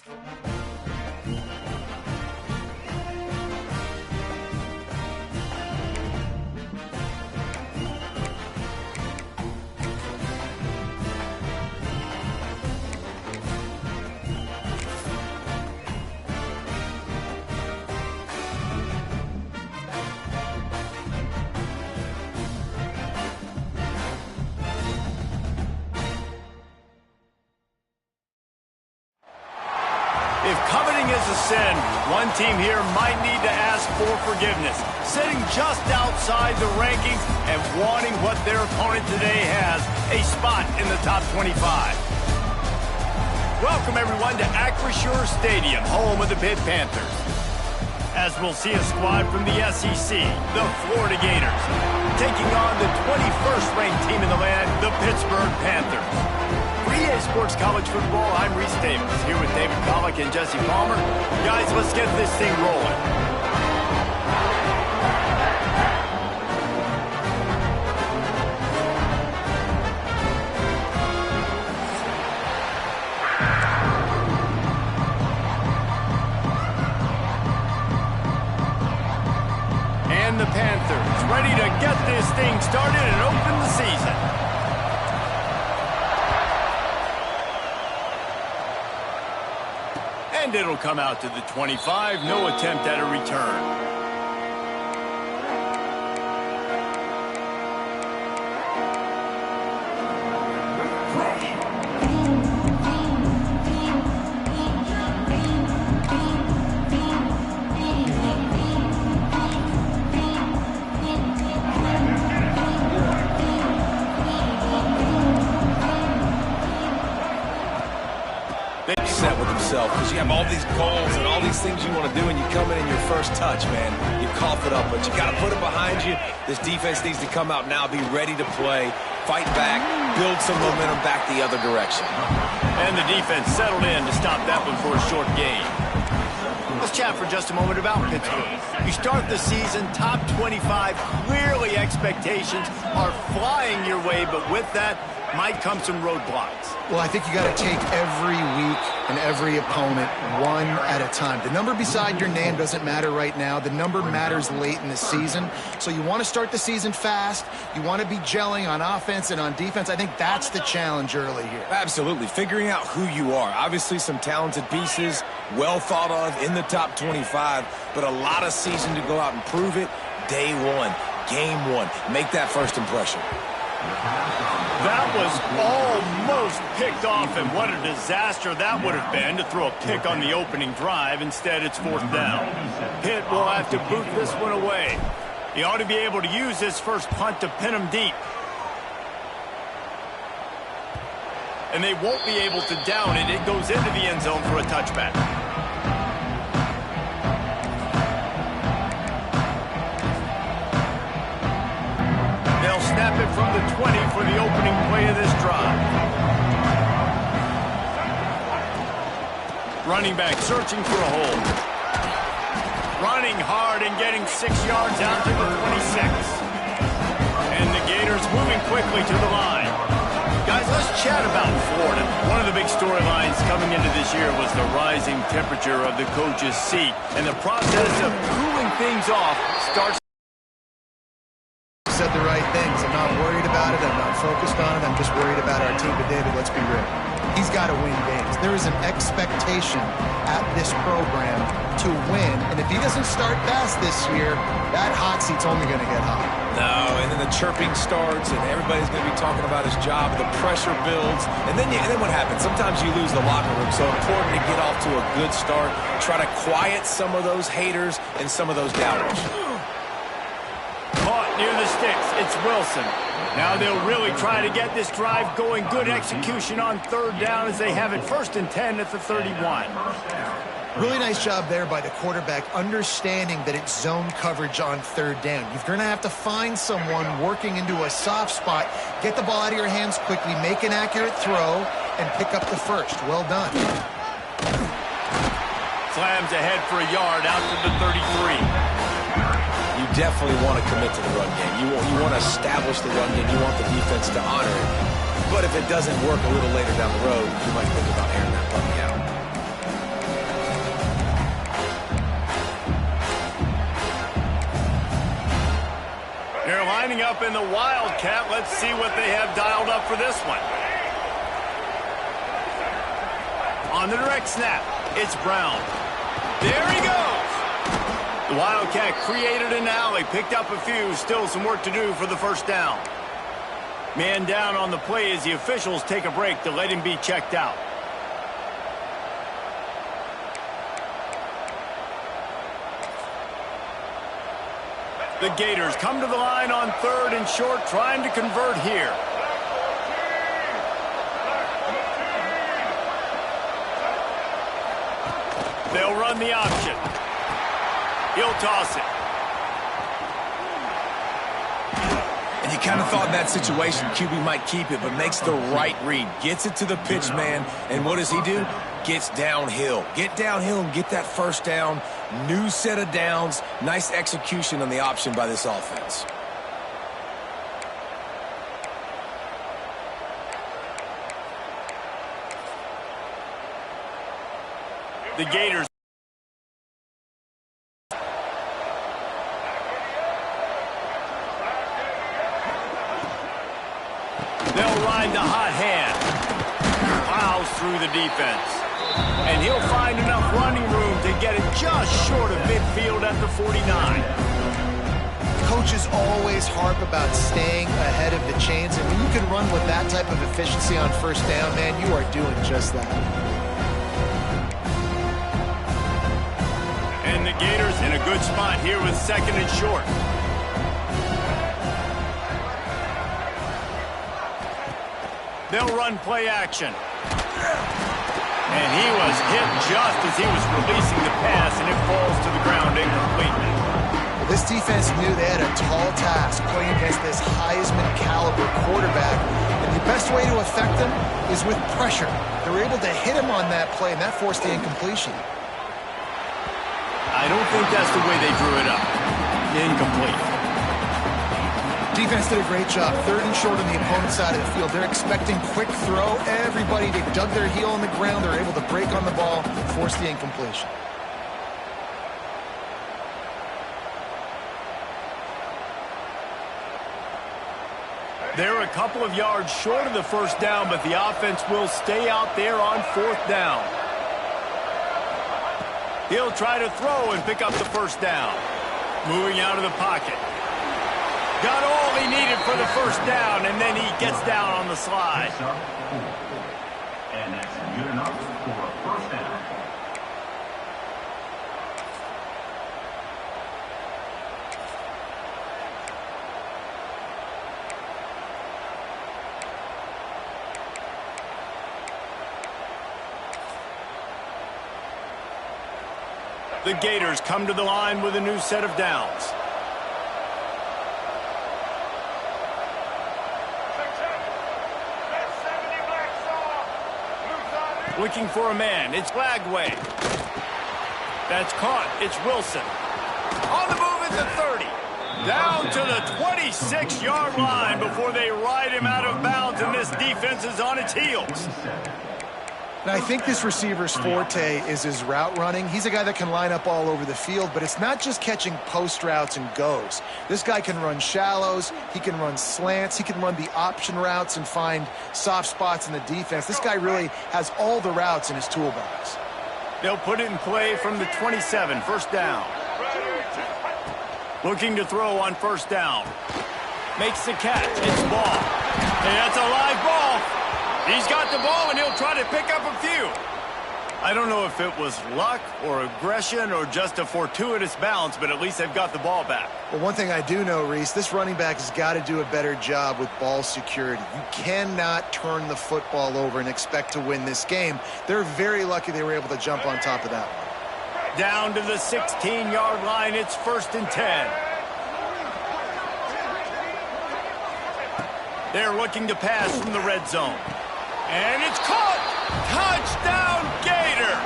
If coveting is a sin, one team here might need to ask for forgiveness, sitting just outside the rankings and wanting what their opponent today has, a spot in the top 25. Welcome, everyone, to Acrisure Stadium, home of the Pitt Panthers. As we'll see a squad from the SEC, the Florida Gators, taking on the 21st ranked team in the land, the Pittsburgh Panthers. For EA Sports College Football, I'm Reese Davis, here with David Pollack and Jesse Palmer. Guys, let's get this thing rolling. And the Panthers ready to get this thing started and open the season. And it'll come out to the 25. No attempt at a return. Set with himself because you have all these goals and all these things you want to do, and you come in your first touch, man. You cough it up, but you got to put it behind you. This defense needs to come out now, be ready to play, fight back, build some momentum back the other direction. And the defense settled in to stop that one for a short gain. Let's chat for just a moment about Pittsburgh. You start the season top 25. Clearly expectations are flying your way, but with that might come some roadblocks. Well, I think you got to take every week and every opponent one at a time. The number beside your name doesn't matter right now. The number matters late in the season. So you want to start the season fast. You want to be gelling on offense and on defense. I think that's the challenge early here. Absolutely. Figuring out who you are. Obviously some talented pieces, well thought of in the top 25, but a lot of season to go out and prove it. Day one, game one. Make that first impression. That was almost picked off, and what a disaster that would have been to throw a pick on the opening drive. Instead, it's fourth down. Pitt will have to boot this one away. He ought to be able to use this first punt to pin him deep. And they won't be able to down it. It goes into the end zone for a touchback. Snap it from the 20 for the opening play of this drive. Running back searching for a hole. Running hard and getting 6 yards out to the 26. And the Gators moving quickly to the line. Guys, let's chat about Florida. One of the big storylines coming into this year was the rising temperature of the coach's seat. And the process of cooling things off starts. Said the right things. I'm not worried about it. I'm not focused on it. I'm just worried about our team. But David, let's be real. He's got to win games. There is an expectation at this program to win. And if he doesn't start fast this year, that hot seat's only going to get hot. No, and then the chirping starts, and everybody's going to be talking about his job. The pressure builds, and then what happens? Sometimes you lose the locker room. So important to get off to a good start. Try to quiet some of those haters and some of those doubters. Caught near the sticks. It's Wilson. Now they'll really try to get this drive going. Good execution on third down as they have it 1st and 10 at the 31. Really nice job there by the quarterback, understanding that it's zone coverage on third down. You're going to have to find someone working into a soft spot, get the ball out of your hands quickly, make an accurate throw, and pick up the first. Well done. Slams ahead for a yard out to the 33. You definitely want to commit to the run game. You want to establish the run game. You want the defense to honor it. But if it doesn't work a little later down the road, you might think about airing that puppy out. up in the Wildcat. Let's see what they have dialed up for this one. On the direct snap, it's Brown. There he goes. The Wildcat created an alley, picked up a few, still some work to do for the first down. Man down on the play as the officials take a break to let him be checked out. The Gators come to the line on 3rd and short, trying to convert here. They'll run the option. He'll toss it. And you kind of thought in that situation QB might keep it, but makes the right read. Gets it to the pitch man, and what does he do? Gets downhill. Get downhill and get that first down. New set of downs. Nice execution on the option by this offense. The Gators. They'll ride the hot hand. Plows through the defense. And he'll find enough running room to get it just short of midfield at the 49. Coaches always harp about staying ahead of the chains, and when you can run with that type of efficiency on first down, man, you are doing just that. And the Gators in a good spot here with 2nd and short. They'll run play action. And he was hit just as he was releasing the pass, and it falls to the ground incompletely. Well, this defense knew they had a tall task playing against this Heisman-caliber quarterback, and the best way to affect him is with pressure. They were able to hit him on that play, and that forced the incompletion. I don't think that's the way they drew it up. Incomplete. Defense did a great job. 3rd and short on the opponent's side of the field. They're expecting quick throw. Everybody, they dug their heel on the ground. They're able to break on the ball, force the incompletion. They're a couple of yards short of the first down, but the offense will stay out there on 4th down. He'll try to throw and pick up the first down. Moving out of the pocket. Got all he needed for the first down, and then he gets down on the slide. And that's good enough for a first down. The Gators come to the line with a new set of downs. Looking for a man. It's Lagway. That's caught. It's Wilson. On the move at the 30. Down to the 26-yard line before they ride him out of bounds, and this defense is on its heels. And I think this receiver's forte is his route running. He's a guy that can line up all over the field, but it's not just catching post routes and goes. This guy can run shallows, he can run slants, he can run the option routes and find soft spots in the defense. This guy really has all the routes in his toolbox. They'll put it in play from the 27, first down. Looking to throw on first down. Makes the catch. It's ball. And that's a live ball. He's got the ball, and he'll try to pick up a few. I don't know if it was luck or aggression or just a fortuitous bounce, but at least they've got the ball back. Well, one thing I do know, Reese, this running back has got to do a better job with ball security. You cannot turn the football over and expect to win this game. They're very lucky they were able to jump on top of that one. Down to the 16-yard line, it's 1st and 10. They're looking to pass from the red zone. And it's caught! Touchdown, Gators!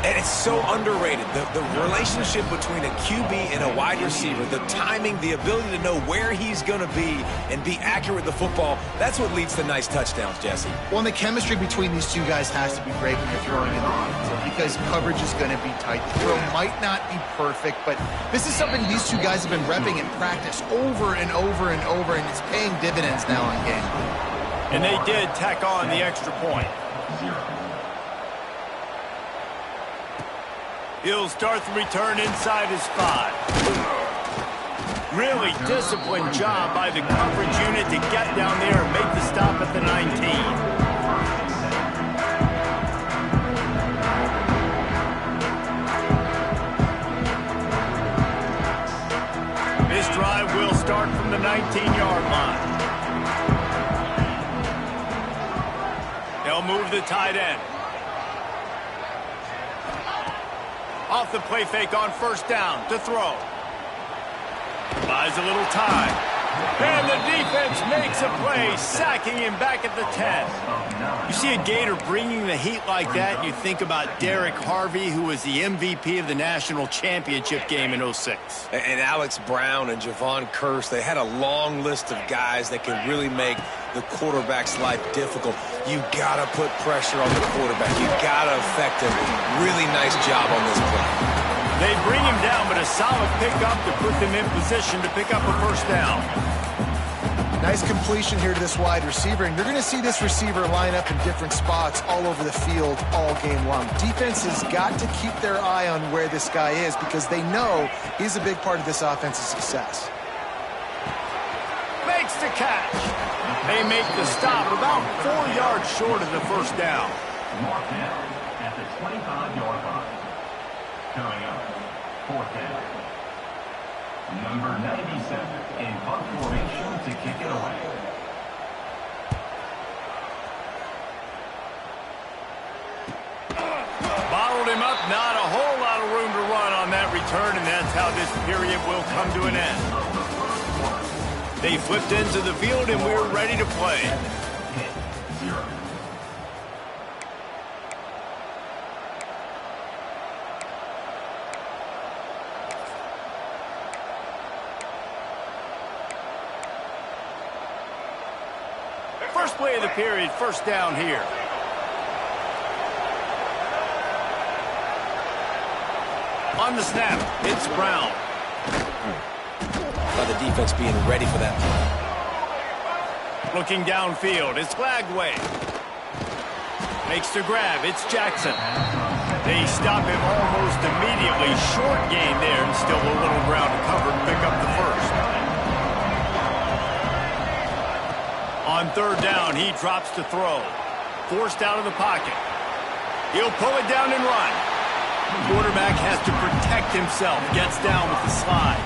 And it's so underrated. The relationship between a QB and a wide receiver, the timing, the ability to know where he's going to be and be accurate with the football, that's what leads to nice touchdowns, Jesse. Well, and the chemistry between these two guys has to be great when you're throwing in the field because coverage is going to be tight. The throw might not be perfect, but this is something these two guys have been repping in practice over and over and over, and it's paying dividends now in game. And they did tack on the extra point. He'll start the return inside his 5. Really disciplined job by the coverage unit to get down there and make the stop at the 19. This drive will start from the 19-yard line. They'll move the tight end. Off the play fake on first down to throw. Buys a little time. And the defense makes a play, sacking him back at the 10. You see a Gator bringing the heat like that, you think about Derek Harvey, who was the MVP of the national championship game in 06. And Alex Brown and Javon Curse, they had a long list of guys that can really make the quarterback's life difficult. You got to put pressure on the quarterback. You got to affect him. Really nice job on this play. They bring him down, but a solid pickup to put them in position to pick up a first down. Nice completion here to this wide receiver, and you're going to see this receiver line up in different spots all over the field all game long. Defense has got to keep their eye on where this guy is because they know he's a big part of this offense's success. Makes the catch. They make the stop about 4 yards short of the first down. Mark down at the 25-yard line. Coming up, fourth down. Number 97 in punt formation to kick it away. Bottled him up, not a whole lot of room to run on that return, and that's how this period will come to an end. They flipped into the field, and we're ready to play. First play of the period, first down here. On the snap, it's Brown. By the defense being ready for that play. Looking downfield, it's Flagway. Makes the grab, it's Jackson. They stop him almost immediately. Short gain there, and still a little ground to cover to pick up the first. On third down, he drops to throw. Forced out of the pocket. He'll pull it down and run. Quarterback has to protect himself. Gets down with the slide.